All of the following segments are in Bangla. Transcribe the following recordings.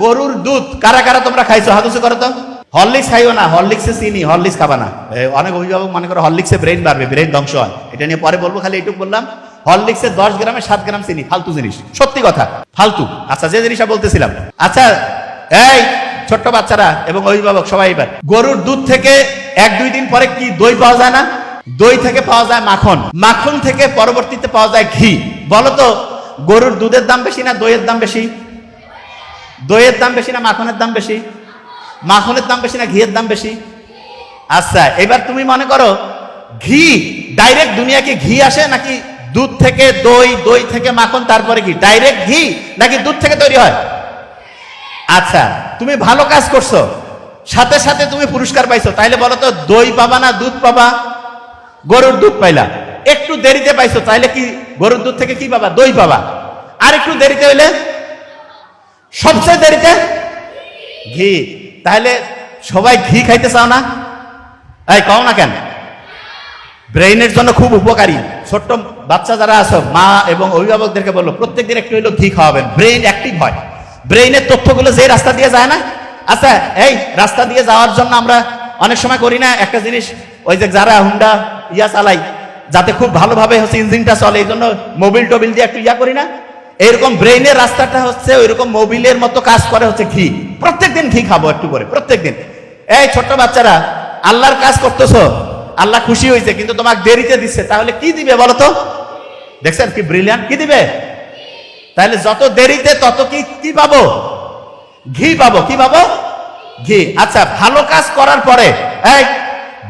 গরুর দুধ কারা কারা তোমরা খাইছো? হাত উঁচু করো তো। হরলিক্স খাইও না, হরলিক্সে চিনি, হরলিক্স খাবা না। অনেক অভিভাবক মনে করে হরলিক্সে ব্রেন বাড়বে, ব্রেন ধ্বংস হয়। এটা নিয়ে পরে বলবো, খালি এইটুকু বললাম, হরলিক্সে 10 গ্রামে 7 গ্রাম চিনি, ফালতু জিনিস, সত্যি কথা, ফালতু। আচ্ছা, যে জিনিসটা বলতেছিলাম, আচ্ছা এই ছোট্ট বাচ্চারা এবং অভিভাবক সবাই, এবার গরুর দুধ থেকে 1-2 দিন পরে কি দই পাওয়া যায় না? দই থেকে পাওয়া যায় মাখন, মাখন থেকে পরবর্তীতে পাওয়া যায় ঘি। বলো তো, গরুর দুধের দাম বেশি না দইয়ের দাম বেশি? দইয়ের দাম বেশি না মাখনের দাম বেশি? মাখনের দাম বেশি না ঘিয়ের দাম বেশি? আচ্ছা, এবার তুমি মনে করো ঘি ডাইরেক্ট দুনিয়াকে ঘি আসে নাকি দুধ থেকে দই, দই থেকে মাখন, তারপরে ঘি? ডাইরেক্ট ঘি নাকি দুধ থেকে তৈরি হয়? আচ্ছা, তুমি ভালো কাজ করছো, সাথে সাথে তুমি পুরস্কার পাইছো, তাইলে বলো তো দই পাবা না দুধ পাবা? গরুর দুধ পাইলা। একটু দেরিতে পাইছো, তাইলে কি গরুর দুধ থেকে কি পাবা? দই পাবা। আর একটু দেরিতে হইলে, সবচেয়ে দেরিতে ঘি। তাহলে সবাই ঘি খাইতে চাও না? এই কও না কেন? ব্রেইনের জন্য খুব উপকারী। ছোট্ট বাচ্চা যারা আছো, মা এবং অভিভাবকদেরকে বললো প্রত্যেকদিন একটু হইলো ঘি খাওয়াবেন, ব্রেইন অ্যাক্টিভ হয়। ব্রেইনের তথ্যগুলো যে রাস্তা দিয়ে যায় না, আচ্ছা এই রাস্তা দিয়ে যাওয়ার জন্য আমরা অনেক সময় করি না একটা জিনিস, ওই যে যারা হুন্ডা চালাই, যাতে খুব ভালোভাবে হচ্ছে ইঞ্জিনটা চলে, এই জন্য মোবিল টোবিল দিয়ে একটু করি না? এরকম ব্রেইনের রাস্তাটা হচ্ছে ওইরকম মোবিলের মতো কাজ করে হচ্ছে ঘি। প্রত্যেকদিন ঘি খাবো একটু করে, প্রত্যেকদিন। এই ছোট্ট বাচ্চারা, আল্লাহর কাজ করতেছো, আল্লাহ খুশি হয়েছে, কিন্তু তোমাকে দেরিতে দিচ্ছে, তাহলে কি দিবে বলো তো? দেখছেন কি ব্রিলিয়ান্ট, কি দিবে? তাহলে যত দেরিতে তত কি পাবো? ঘি পাবো। কি পাবো? ঘি। আচ্ছা, ভালো কাজ করার পরে, এই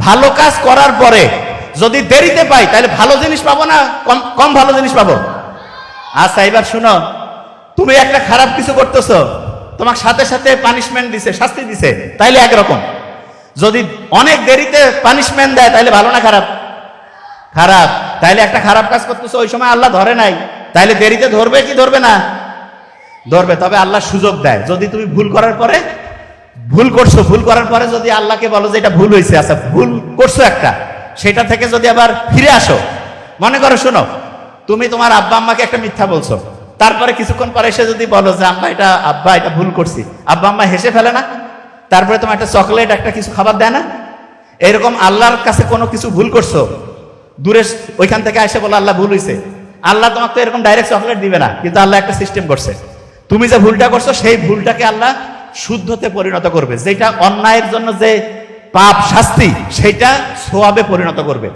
ভালো কাজ করার পরে যদি দেরিতে পাই, তাহলে ভালো জিনিস পাবো না কম ভালো জিনিস পাবো? আচ্ছা, এবার শুনো, তুমি একটা খারাপ কিছু করতেছো, তোমাকে সাথে সাথে পানিশমেন্ট দিছে, শাস্তি দিছে, তাইলে একরকম। যদি অনেক দেরিতে পানিশমেন্ট দেয়, তাইলে ভালো না খারাপ? খারাপ। তাইলে একটা খারাপ কাজ করতেছো, ওই সময় আল্লাহ ধরে নাই, তাইলে দেরিতে ধরবে কি ধরবে না? ধরবে। তবে আল্লাহ সুযোগ দেয়, যদি তুমি ভুল করার পরে, ভুল করছো, ভুল করার পরে যদি আল্লাহকে বলো যে এটা ভুল হয়েছে, আচ্ছা ভুল করছো একটা, সেটা থেকে যদি আবার ফিরে আসো, মনে করো শোনো, তুমি তোমার আব্বা আম্মাকে একটা মিথ্যা বলছো, তারপরে কিছুক্ষণ পরে এসে যদি বলো যে আব্বা এটা ভুল করছি, আব্বা আম্মা হেসে ফেলে না? তারপরে তোমার একটা চকলেট, একটা কিছু খাবার দেয় না? এরকম আল্লাহর কাছে কোনো কিছু ভুল করছো, দূরে ওইখান থেকে এসে বলো আল্লাহ ভুল হয়েছে, আল্লাহ তোমাকে তো এরকম ডাইরেক্ট চকলেট দিবে না, কিন্তু আল্লাহ একটা সিস্টেম করছে, তুমি যে ভুলটা করছো সেই ভুলটাকে আল্লাহ শুদ্ধতে পরিণত করবে, যেটা অন্যায়ের জন্য যে পাপ শাস্তি, সেটা সোয়াবে পরিণত করবে।